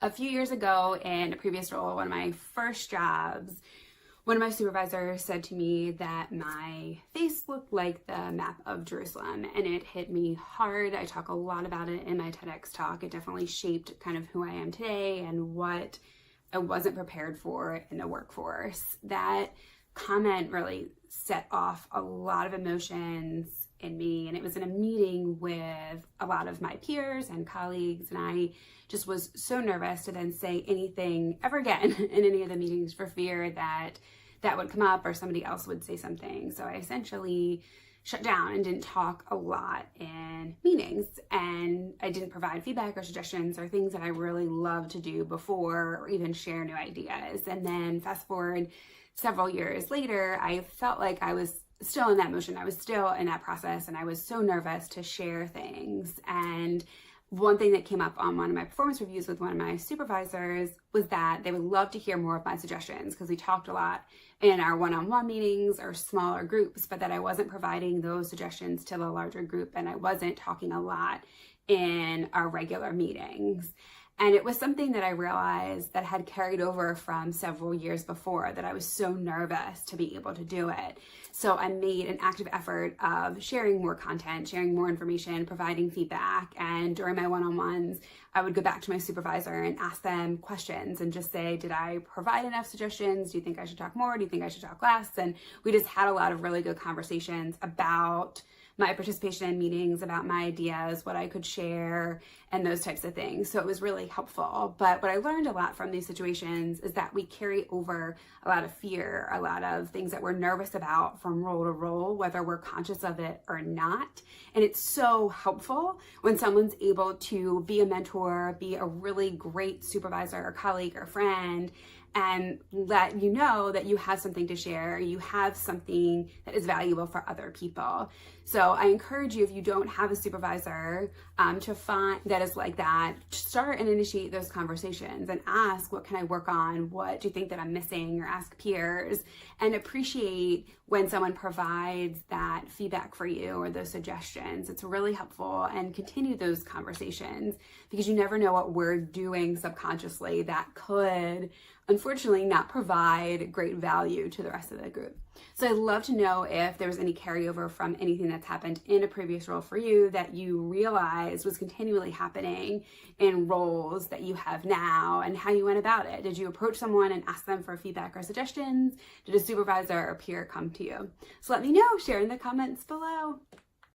A few years ago in a previous role, one of my first jobs, one of my supervisors said to me that my face looked like the map of Jerusalem, and it hit me hard. I talk a lot about it in my TEDx talk. It definitely shaped kind of who I am today and what I wasn't prepared for in the workforce. That comment really set off a lot of emotions in me, and it was in a meeting with a lot of my peers and colleagues, and I just was so nervous to then say anything ever again in any of the meetings for fear that that would come up or somebody else would say something. So I essentially shut down and didn't talk a lot in meetings, and I didn't provide feedback or suggestions or things that I really loved to do before, or even share new ideas. And then fast forward several years later, I felt like I was still in that motion. I was still in that process, and I was so nervous to share things. And one thing that came up on one of my performance reviews with one of my supervisors was that they would love to hear more of my suggestions, because we talked a lot in our one-on-one meetings or smaller groups, but that I wasn't providing those suggestions to the larger group, and I wasn't talking a lot in our regular meetings. And it was something that I realized that had carried over from several years before, that I was so nervous to be able to do it. So I made an active effort of sharing more content, sharing more information, providing feedback. And during my one-on-ones, I would go back to my supervisor and ask them questions and just say, did I provide enough suggestions? Do you think I should talk more? Do you think I should talk less? And we just had a lot of really good conversations about my participation in meetings, about my ideas, what I could share, and those types of things. So it was really helpful. But what I learned a lot from these situations is that we carry over a lot of fear, a lot of things that we're nervous about from role to role, whether we're conscious of it or not. And it's so helpful when someone's able to be a mentor, be a really great supervisor or colleague or friend, and let you know that you have something to share, you have something that is valuable for other people. So I encourage you, if you don't have a supervisor, to find that is like that, start and initiate those conversations and ask, what can I work on? What do you think that I'm missing? Or ask peers, and appreciate when someone provides that feedback for you or those suggestions. It's really helpful, and continue those conversations, because you never know what we're doing subconsciously that could unfortunately not provide great value to the rest of the group. So I'd love to know if there was any carryover from anything that's happened in a previous role for you that you realized was continually happening in roles that you have now, and how you went about it. Did you approach someone and ask them for feedback or suggestions? Did a supervisor or peer come to you? So let me know, share in the comments below.